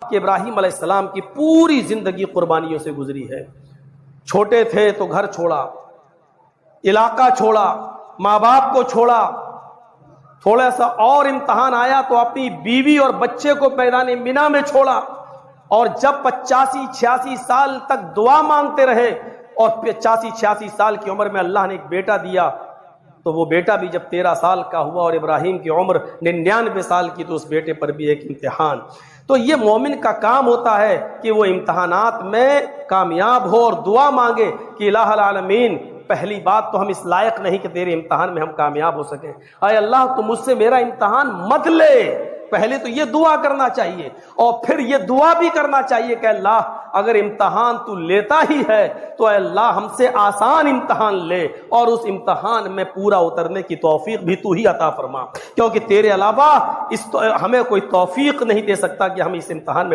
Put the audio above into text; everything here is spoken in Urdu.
کہ ابراہیم علیہ السلام کی پوری زندگی قربانیوں سے گزری ہے۔ چھوٹے تھے تو گھر چھوڑا، علاقہ چھوڑا، ماں باپ کو چھوڑا، تھوڑا سا اور امتحان آیا تو اپنی بیوی اور بچے کو میدان مینا میں چھوڑا، اور جب 85-86 سال تک دعا مانگتے رہے اور 85-86 سال کی عمر میں اللہ نے ایک بیٹا دیا، تو وہ بیٹا بھی جب 13 سال کا ہوا اور ابراہیم کی عمر 99 سال کی، تو اس بیٹے پر بھی ایک امتحان۔ تو یہ مومن کا کام ہوتا ہے کہ وہ امتحانات میں کامیاب ہو اور دعا مانگے کہ الہ العالمین، پہلی بات تو ہم اس لائق نہیں کہ تیرے امتحان میں ہم کامیاب ہو سکیں، اے اللہ تو مجھ سے میرا امتحان مت لے۔ پہلے تو یہ دعا کرنا چاہیے، اور پھر یہ دعا بھی کرنا چاہیے کہ اللہ اگر امتحان تو لیتا ہی ہے تو اے اللہ ہم سے آسان امتحان لے، اور اس امتحان میں پورا اترنے کی توفیق بھی تو ہی عطا فرما، کیونکہ تیرے علاوہ ہمیں کوئی توفیق نہیں دے سکتا کہ ہم اس امتحان میں